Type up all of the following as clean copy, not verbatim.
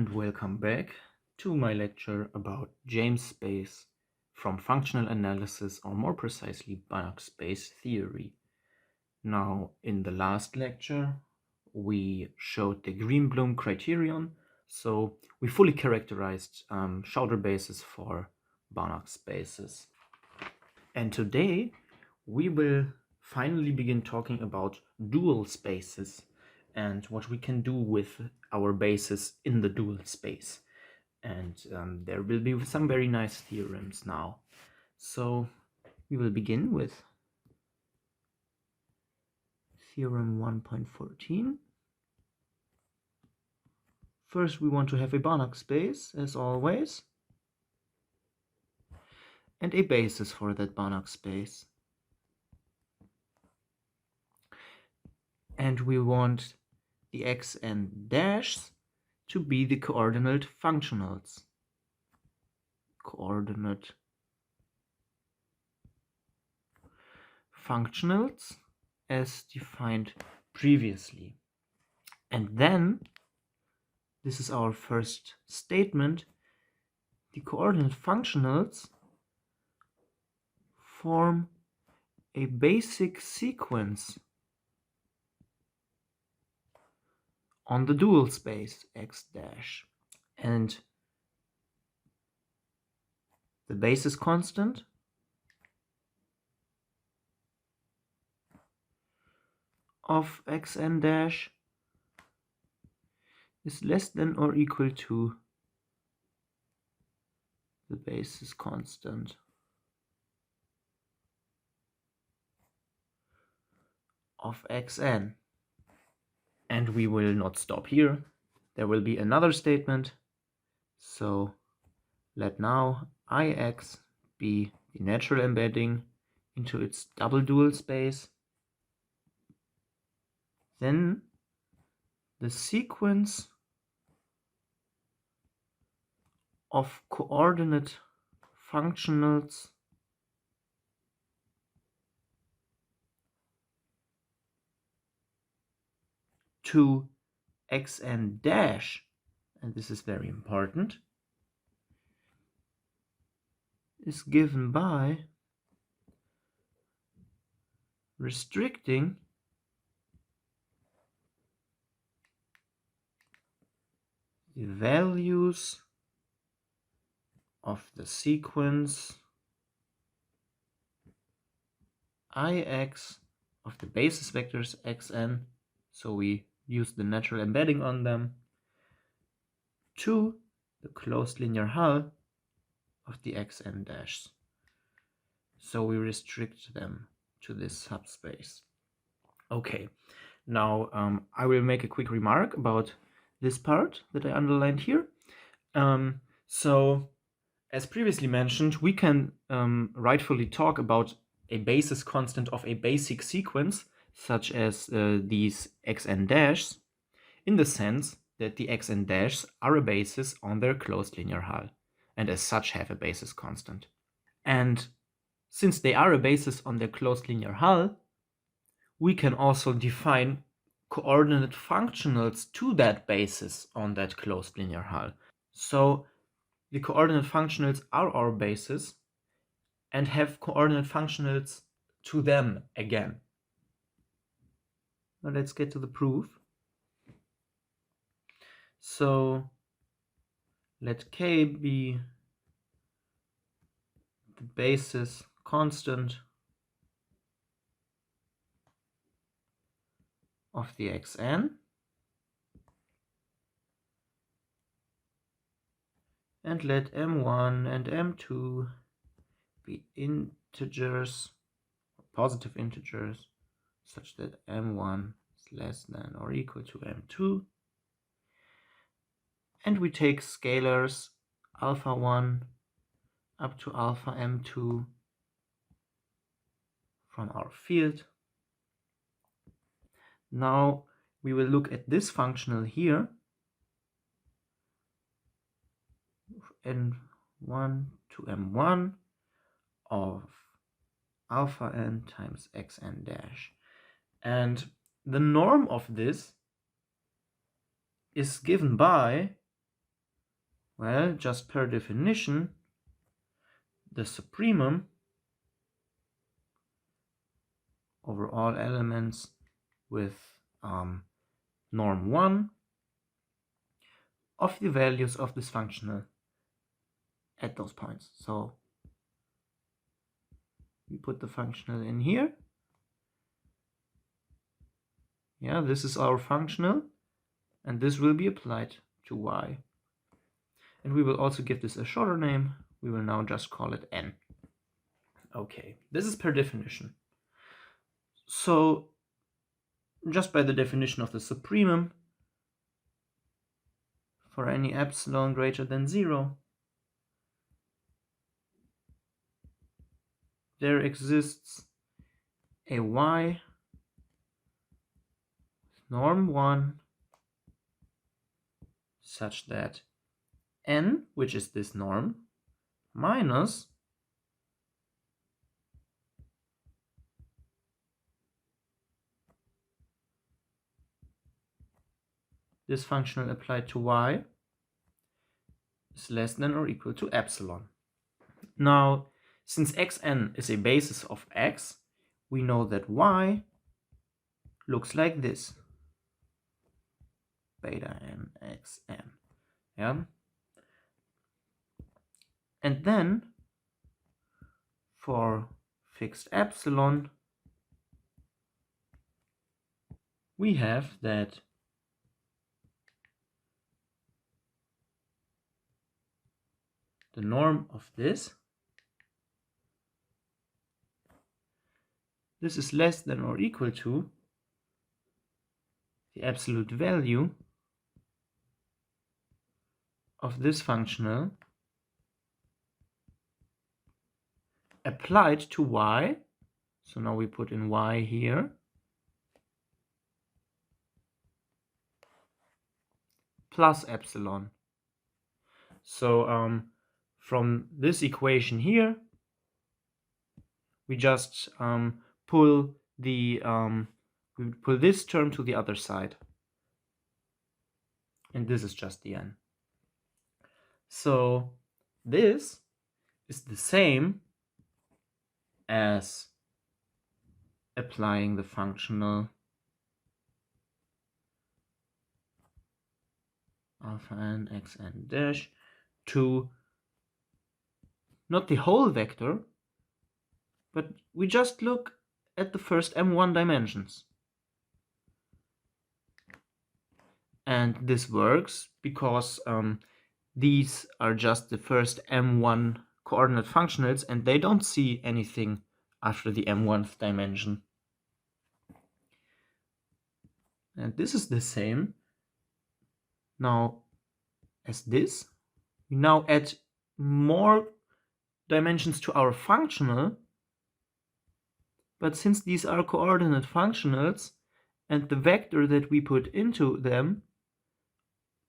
and welcome back to my lecture about James space from functional analysis, or more precisely Banach space theory. Now, in the last lecture, we showed the Greenblum criterion, so we fully characterized Schauder bases for Banach spaces. And today, we will finally begin talking about dual spaces and what we can do with our bases in the dual space. And there will be some very nice theorems now. So we will begin with theorem 1.14. First, we want to have a Banach space, as always, and a basis for that Banach space. And we want the x and dashes to be the coordinate functionals. Coordinate functionals as defined previously. And then, this is our first statement, the coordinate functionals form a basic sequence on the dual space x dash. And the basis constant of xn dash is less than or equal to the basis constant of xn. And we will not stop here. There will be another statement. So let now Ix be the natural embedding into its double dual space. Then the sequence of coordinate functionals to xn dash, and this is very important, is given by restricting the values of the sequence Ix of the basis vectors xn, so we use the natural embedding on them, to the closed linear hull of the xn dashes. So we restrict them to this subspace. Okay, now I will make a quick remark about this part that I underlined here. So as previously mentioned, we can rightfully talk about a basis constant of a basic sequence, such as these xn dashes, in the sense that the xn dashes are a basis on their closed linear hull, and as such have a basis constant. And since they are a basis on their closed linear hull, we can also define coordinate functionals to that basis on that closed linear hull. So the coordinate functionals are our basis and have coordinate functionals to them again. Now let's get to the proof. So let K be the basis constant of the xn, and let m1 and m2 be integers, positive integers, such that m1 is less than or equal to m2. And we take scalars alpha 1 up to alpha m2 from our field. Now we will look at this functional here, n1 to m1 of alpha n times xn dash. And the norm of this is given by Well, just per definition, the supremum over all elements with norm 1 of the values of this functional at those points. So we put the functional in here. Yeah, this is our functional, and this will be applied to y. And we will also give this a shorter name. We will now just call it n. Okay, this is per definition. So just by the definition of the supremum, for any epsilon greater than 0, there exists a y norm 1 such that n, which is this norm, minus this functional applied to y is less than or equal to epsilon. Now, since xn is a basis of x, we know that y looks like this. Beta n xn. Yeah? And then, for fixed epsilon, we have that the norm of this is less than or equal to the absolute value of this functional applied to y. So now we put in y here, plus epsilon. So from this equation here, we just pull this term to the other side, and this is just the n. So this is the same as applying the functional alpha n xn dash to not the whole vector, but we just look at the first m1 dimensions. And this works because these are just the first m1 coordinate functionals, and they don't see anything after the m1th dimension. And this is the same now as this. We now add more dimensions to our functional, but since these are coordinate functionals and the vector that we put into them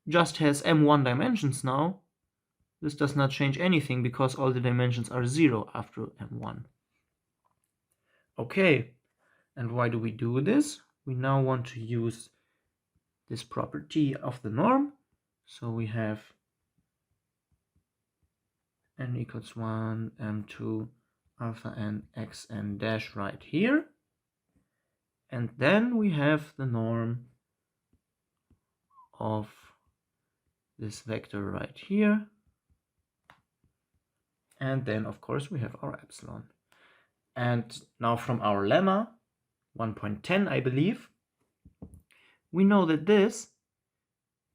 just has m1 dimensions now, this does not change anything because all the dimensions are 0 after m1. Okay, and why do we do this? We now want to use this property of the norm. So we have n equals 1, m2, alpha n xn dash right here. And then we have the norm of this vector right here. And then, of course, we have our epsilon. And now from our lemma, 1.10, I believe, we know that this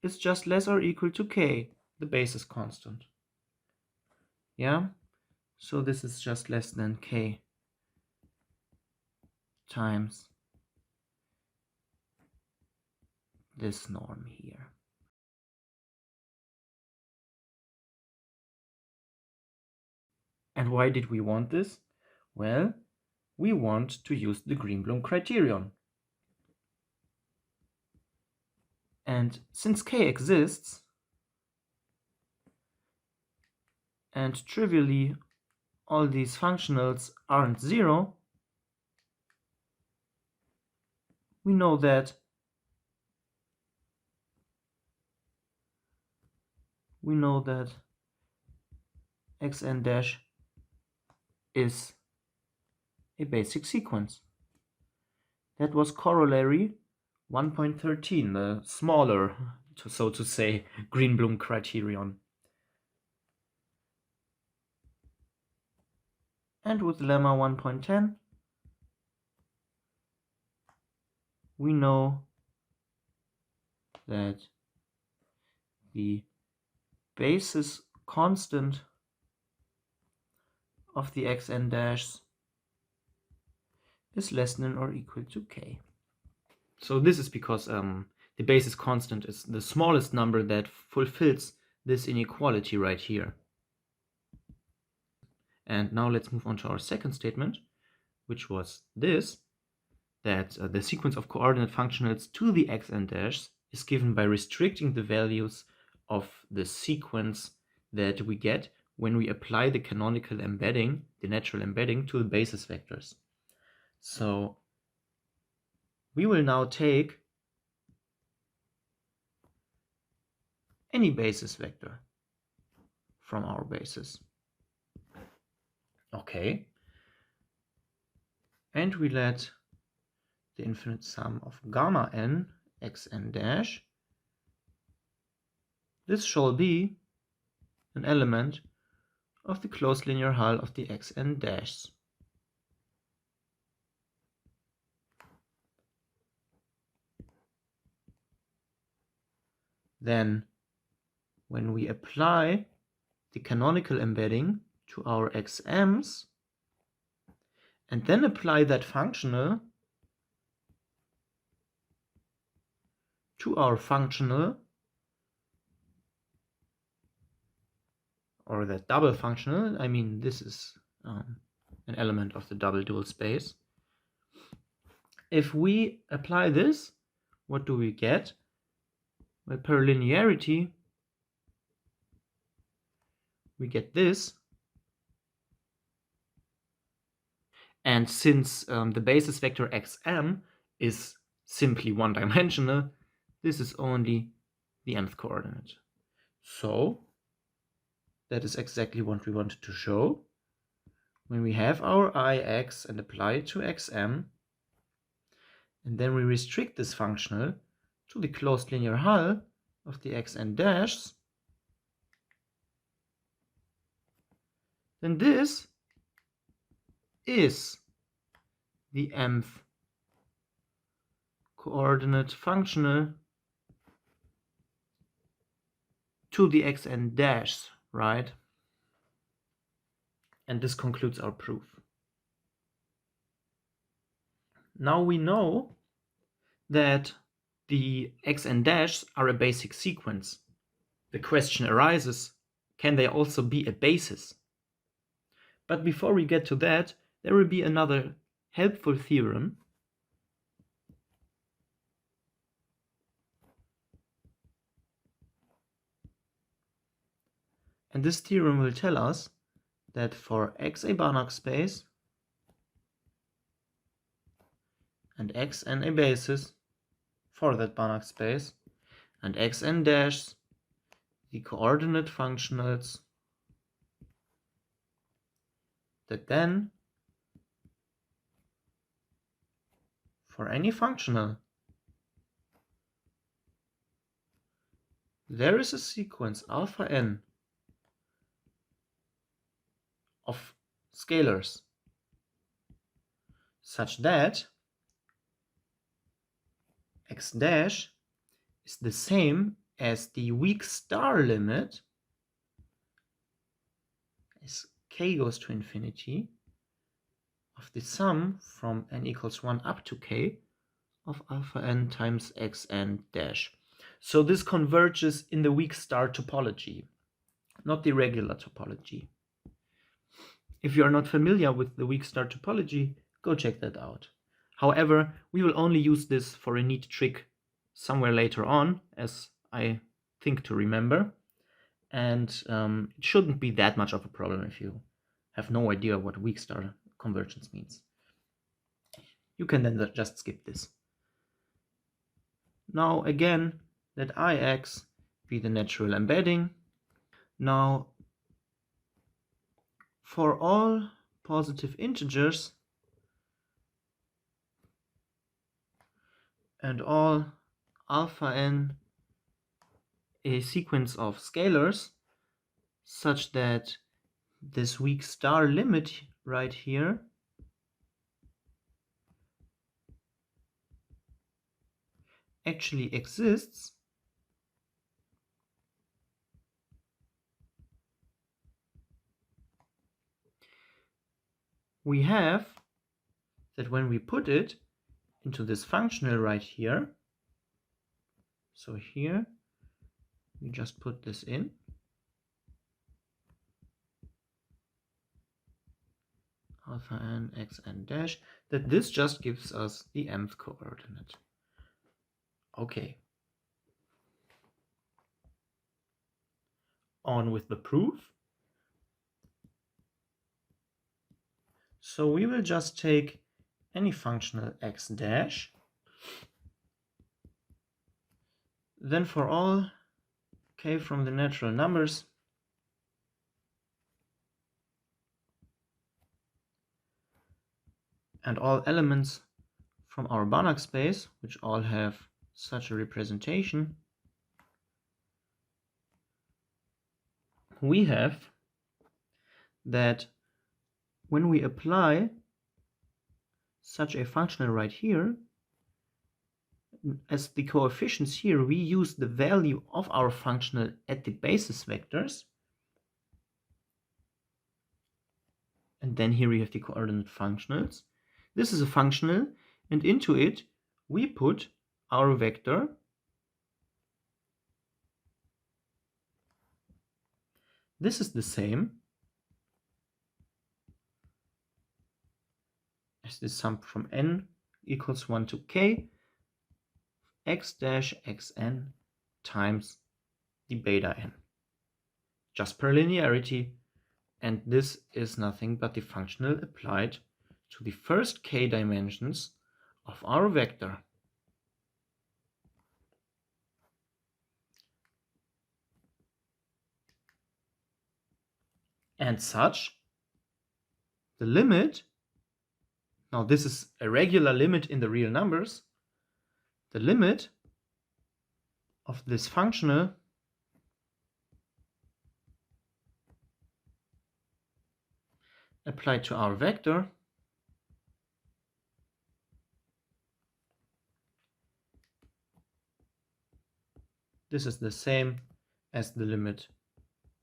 is just less or equal to k, the basis constant. Yeah? So this is just less than k times this norm here. And why did we want this? Well, we want to use the Greenblum criterion. And since k exists, and trivially all these functionals aren't 0, we know that we know that xn dash is a basic sequence. That was corollary 1.13, the smaller, so to say, Greenblum criterion. And with lemma 1.10, we know that the basis constant of the xn dash is less than or equal to k. So this is because the basis constant is the smallest number that fulfills this inequality right here. And now let's move on to our second statement, which was this, that the sequence of coordinate functionals to the xn dash is given by restricting the values of the sequence that we get when we apply the canonical embedding, the natural embedding, to the basis vectors. So we will now take any basis vector from our basis. Okay. And we let the infinite sum of gamma n xn dash, this shall be an element of the closed linear hull of the xn dash. Then when we apply the canonical embedding to our xm's and then apply that functional to our functional, or that double functional, I mean this is an element of the double dual space. If we apply this, what do we get? Well, per linearity, we get this. And since the basis vector xm is simply one-dimensional, this is only the nth coordinate. So that is exactly what we wanted to show. When we have our ix and apply it to xm, and then we restrict this functional to the closed linear hull of the xn dash, then this is the mth coordinate functional to the xn dash, right? And this concludes our proof. Now we know that the xn dash are a basic sequence. The question arises, can they also be a basis? But before we get to that, there will be another helpful theorem. And this theorem will tell us that for x a Banach space and xn a basis for that Banach space, and xn dash the coordinate functionals, that then for any functional there is a sequence alpha n of scalars such that x dash is the same as the weak star limit as k goes to infinity of the sum from n equals 1 up to k of alpha n times xn dash. So this converges in the weak star topology, not the regular topology. If you are not familiar with the weak star topology, go check that out. However, we will only use this for a neat trick somewhere later on, as I think to remember. And it shouldn't be that much of a problem if you have no idea what weak star convergence means. You can then just skip this. Now again, let Ix be the natural embedding Now, for all positive integers and all alpha n a sequence of scalars such that this weak star limit right here actually exists, we have that when we put it into this functional right here, so here we just put this in, alpha n x n dash, that this just gives us the mth coordinate. Okay. On with the proof. So we will just take any functional x dash, then for all k from the natural numbers, and all elements from our Banach space, which all have such a representation, we have that when we apply such a functional right here, as the coefficients here, we use the value of our functional at the basis vectors. And then here we have the coordinate functionals. This is a functional, and into it we put our vector this is the same as the sum from n equals 1 to k x dash xn times the beta n, just per linearity, and this is nothing but the functional applied to the first k dimensions of our vector. And such, the limit, now this is a regular limit in the real numbers, the limit of this functional applied to our vector this is the same as the limit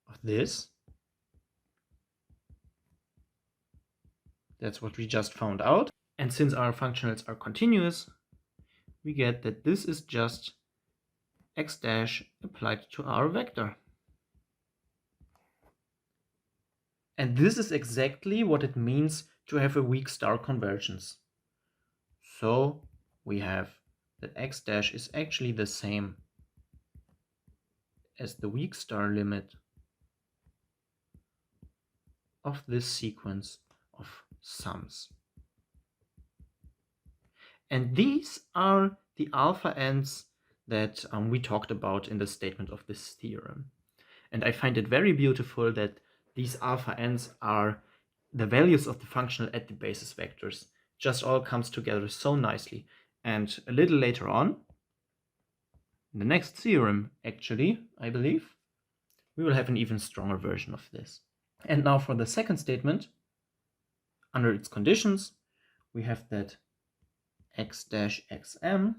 of this. That's what we just found out. And since our functionals are continuous, we get that this is just x dash applied to our vector. And this is exactly what it means to have a weak star convergence. So we have that x dash is actually the same as the weak star limit of this sequence of sums. And these are the alpha n's that we talked about in the statement of this theorem. And I find it very beautiful that these alpha n's are the values of the functional at the basis vectors. Just all comes together so nicely. And a little later on, in the next theorem, actually, I believe, we will have an even stronger version of this. And now for the second statement, under its conditions, we have that x dash xm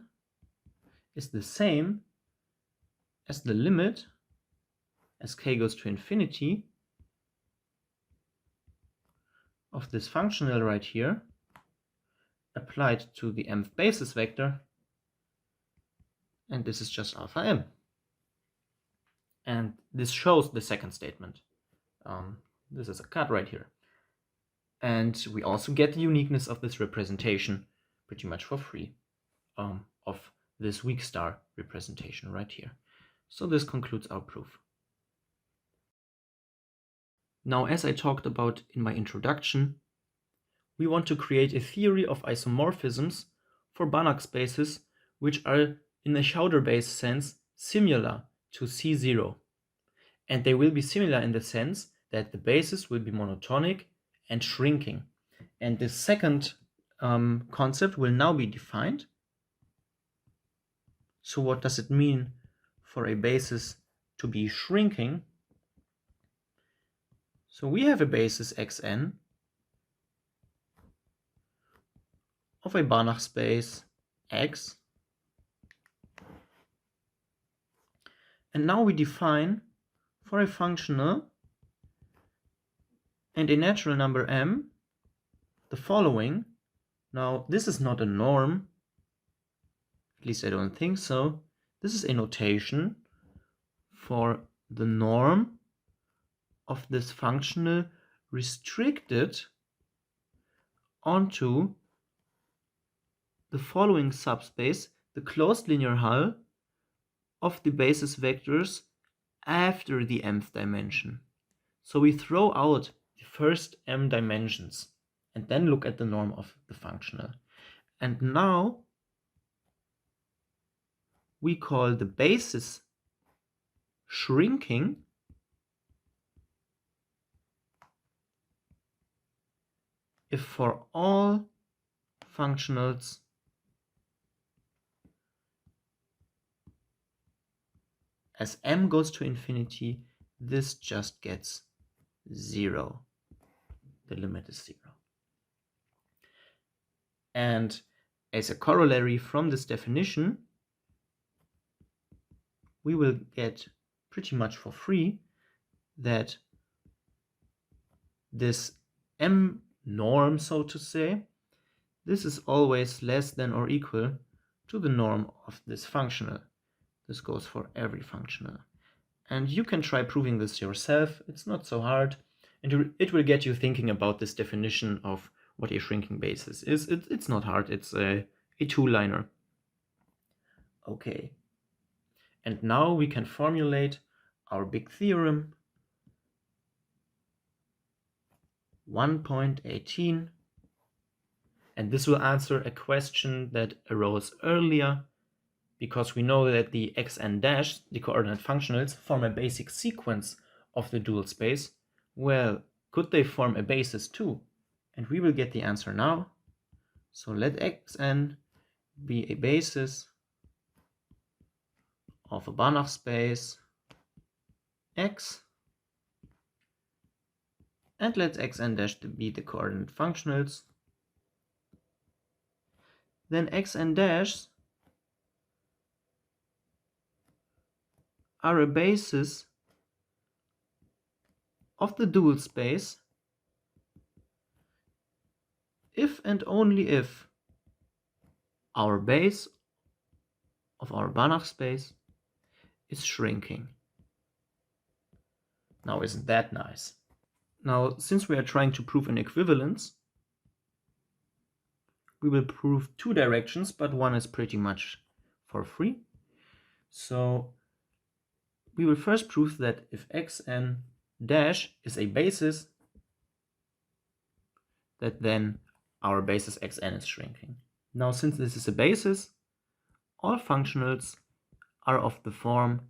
is the same as the limit as k goes to infinity of this functional right here applied to the mth basis vector, and this is just alpha m. And this shows the second statement. This is a cut right here. And we also get the uniqueness of this representation pretty much for free, of this weak star representation right here. So this concludes our proof. Now, as I talked about in my introduction, we want to create a theory of isomorphisms for Banach spaces which are, in a Schauder-based sense, similar to C0. And they will be similar in the sense that the bases will be monotonic and shrinking. And the second concept will now be defined. So what does it mean for a basis to be shrinking? So we have a basis Xn of a Banach space X. And now we define for a functional and a natural number m the following. Now this is not a norm, at least I don't think so. This is a notation for the norm of this functional restricted onto the following subspace, the closed linear hull of the basis vectors after the mth dimension. So we throw out the first m dimensions and then look at the norm of the functional. And now we call the basis shrinking if for all functionals as m goes to infinity, this just gets 0. The limit is 0. And as a corollary from this definition, we will get pretty much for free that this m norm, so to say, this is always less than or equal to the norm of this functional. This goes for every functional. And you can try proving this yourself. It's not so hard. And it will get you thinking about this definition of what a shrinking basis is. It's not hard. It's a two-liner. Okay. And now we can formulate our big theorem 1.18. And this will answer a question that arose earlier, because we know that the xn dash, the coordinate functionals, form a basic sequence of the dual space. Well, could they form a basis too? And we will get the answer now. So let xn be a basis of a Banach space X, and let xn dash be the coordinate functionals. Then xn dash are a basis of the dual space if and only if our base of our Banach space is shrinking. Now, isn't that nice? Now, since we are trying to prove an equivalence, we will prove two directions, but one is pretty much for free. So we will first prove that if xn dash is a basis, that then our basis xn is shrinking. Now, since this is a basis, all functionals are of the form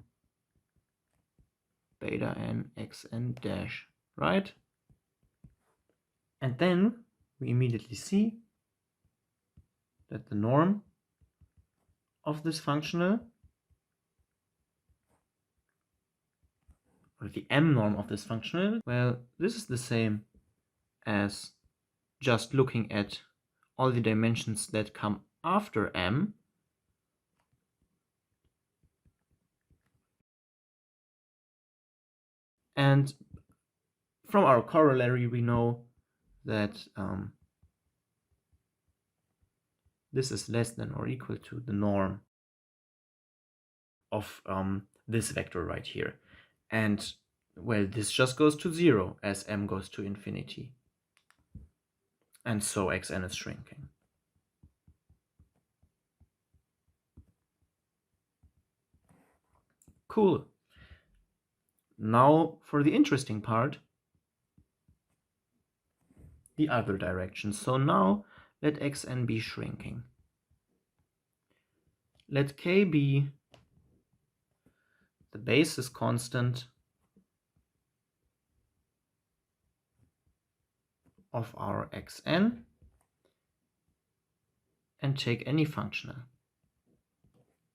beta n xn dash, right? And then we immediately see that the norm of this functional, or the m norm of this functional, well, this is the same as just looking at all the dimensions that come after m. And from our corollary, we know that this is less than or equal to the norm of this vector right here. And, well, this just goes to 0 as m goes to infinity. And so xn is shrinking. Cool. Now for the interesting part, the other direction. So now let xn be shrinking. Let k be the basis constant of our xn and take any functional.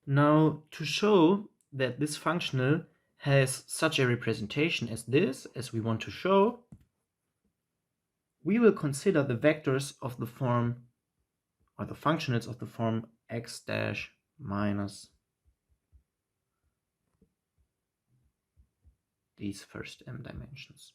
Now, to show that this functional has such a representation as this, as we want to show, we will consider the vectors of the form, or the functionals of the form x dash minus these first m dimensions.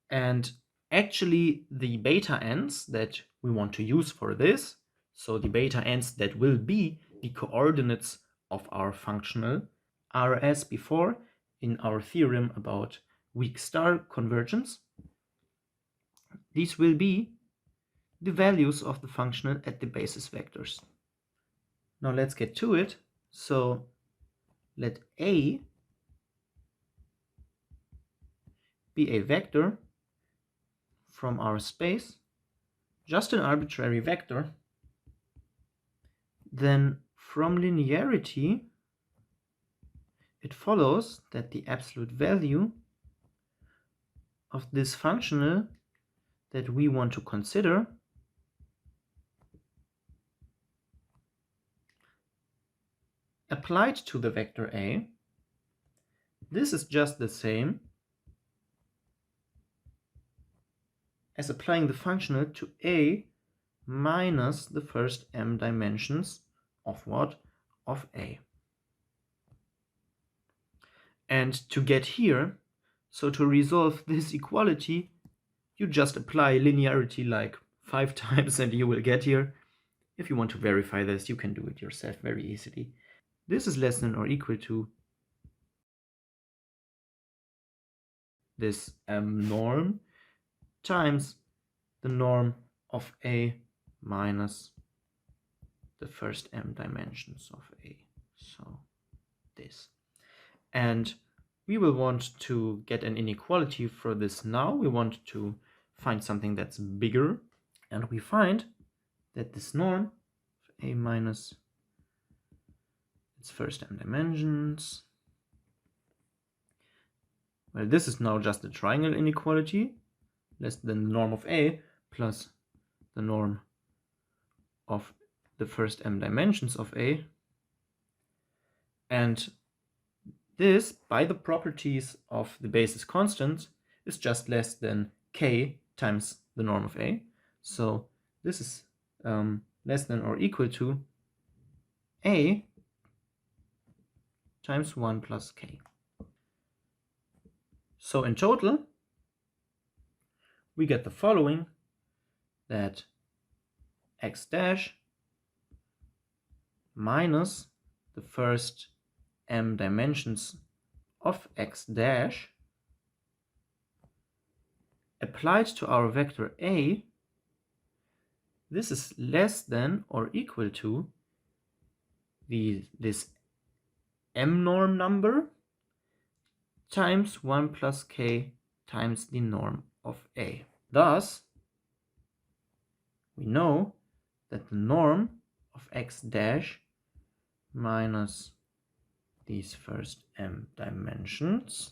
And actually the beta n's that we want to use for this, so the beta n's that will be the coordinates of our functional, are as before in our theorem about weak star convergence. These will be the values of the functional at the basis vectors. Now let's get to it. So let A be a vector from our space, just an arbitrary vector. Then from linearity, it follows that the absolute value of this functional that we want to consider applied to the vector A, this is just the same as applying the functional to A minus the first m dimensions of what? Of A. And to get here, so to resolve this equality, you just apply linearity like 5 times and you will get here. If you want to verify this, you can do it yourself very easily. This is less than or equal to this m norm times the norm of A minus the first m dimensions of A. So this. And we will want to get an inequality for this now. We want to find something that's bigger. And we find that this norm of A minus its first m dimensions, well, this is now just a triangle inequality, less than the norm of A plus the norm of the first m dimensions of A. And this, by the properties of the basis constant, is just less than k times the norm of A. So this is less than or equal to A times 1 plus k. So in total, we get the following, that x dash minus the first m dimensions of x dash applied to our vector A, this is less than or equal to this m norm number times 1 plus k times the norm of A. Thus, we know that the norm of x dash minus these first m dimensions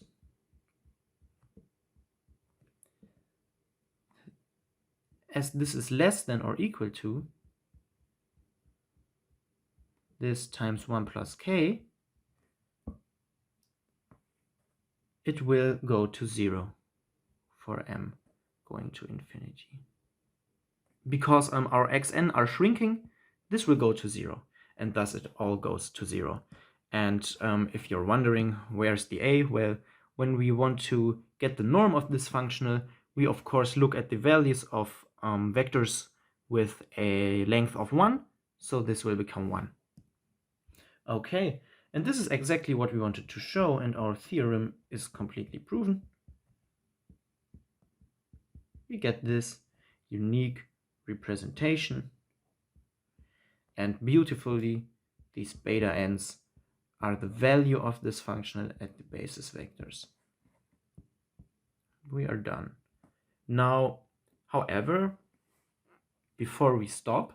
as this is less than or equal to this times 1 plus k, it will go to 0 for m going to infinity. Because our xn are shrinking, this will go to 0, and thus it all goes to 0. And if you're wondering where's the a, well, when we want to get the norm of this functional, we of course look at the values of vectors with a length of 1, so this will become 1. Okay, and this is exactly what we wanted to show, and our theorem is completely proven. We get this unique representation, and beautifully these beta n's are the value of this functional at the basis vectors. We are done. Now, however, before we stop,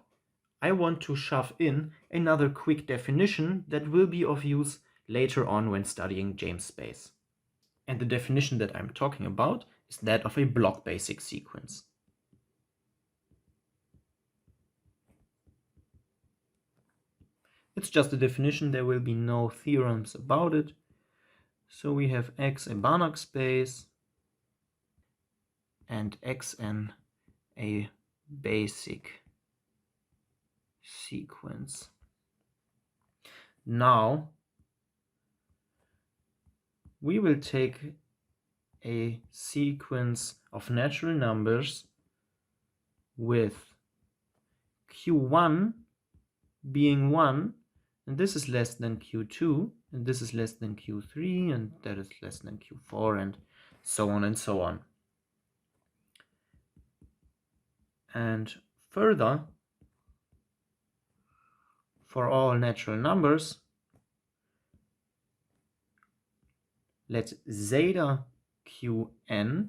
I want to shove in another quick definition that will be of use later on when studying James space. And the definition that I'm talking about is that of a block basic sequence. It's just a definition, there will be no theorems about it. So we have X a Banach space and Xn a basic sequence. Now we will take a sequence of natural numbers with Q1 being 1, and this is less than Q2, and this is less than Q3, and that is less than Q4, and so on and so on. And further, for all natural numbers, let zeta Qn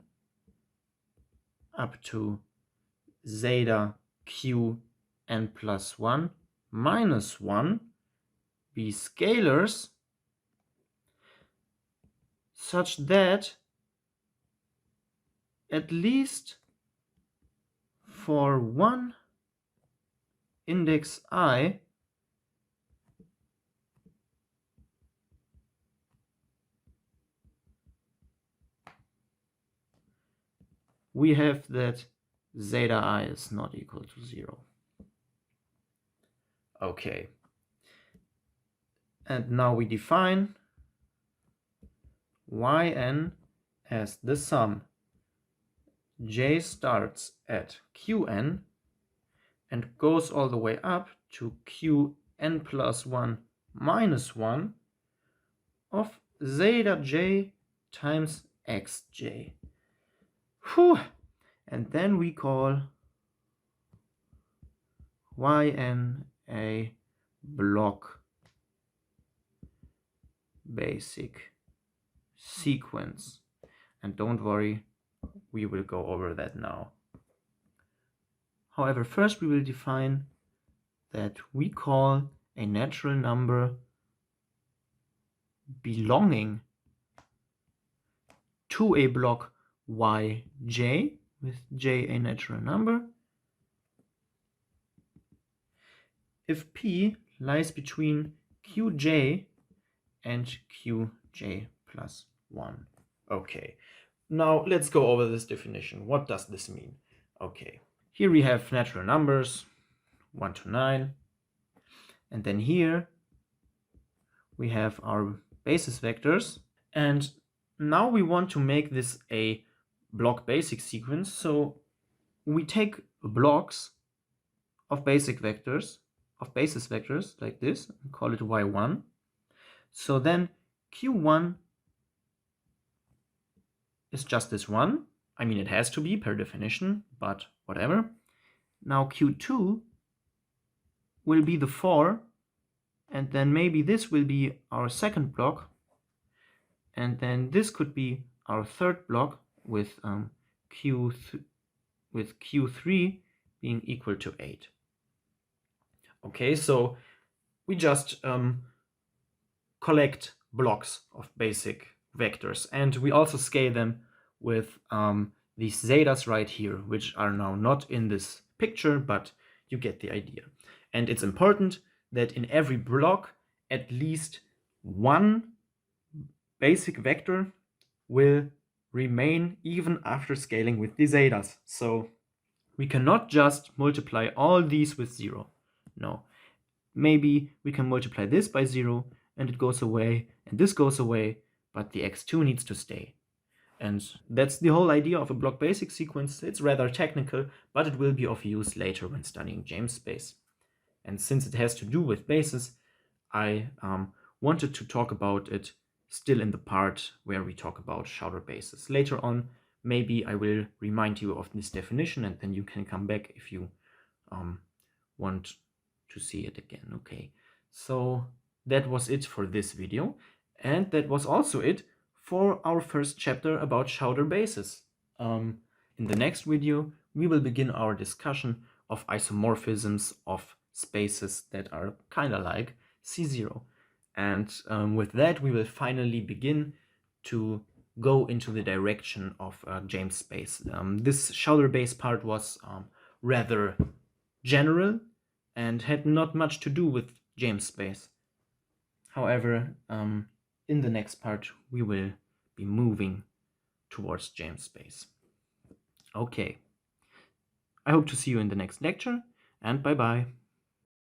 up to zeta Qn plus 1 minus 1 be scalars such that at least for one index I, we have that zeta I is not equal to 0. Okay. And now we define Yn as the sum j starts at Qn and goes all the way up to Qn plus 1 minus 1 of zeta j times xj. Whew. And then we call Yn a block basic sequence. And don't worry, we will go over that now. However, first we will define that we call a natural number belonging to a block Yj, with j a natural number, if P lies between Qj and Qj plus 1. Okay, now let's go over this definition. What does this mean? Okay, here we have natural numbers 1 to 9, and then here we have our basis vectors, and now we want to make this a block basic sequence. So we take blocks of basic vectors, of basis vectors like this, and call it y1. So then Q1 is just this one. I mean, it has to be per definition, but whatever. Now Q2 will be the 4, and then maybe this will be our second block, and then this could be our third block with Q3 being equal to 8. Okay, so we just collect blocks of basic vectors, and we also scale them with these zetas right here, which are now not in this picture, but you get the idea. And it's important that in every block at least one basic vector will remain even after scaling with the zetas. So we cannot just multiply all these with 0. No, maybe we can multiply this by 0 and it goes away, and this goes away, but the x2 needs to stay. And that's the whole idea of a block basic sequence. It's rather technical, but it will be of use later when studying James space. And since it has to do with bases, I wanted to talk about it still in the part where we talk about Schauder bases. Later on, maybe I will remind you of this definition, and then you can come back if you want to see it again. Okay, so that was it for this video, and that was also it for our first chapter about Schauder bases. In the next video, we will begin our discussion of isomorphisms of spaces that are kind of like C0. And with that, we will finally begin to go into the direction of James space. This Schauder base part was rather general and had not much to do with James space. However, in the next part, we will be moving towards James space. Okay. I hope to see you in the next lecture, and bye bye.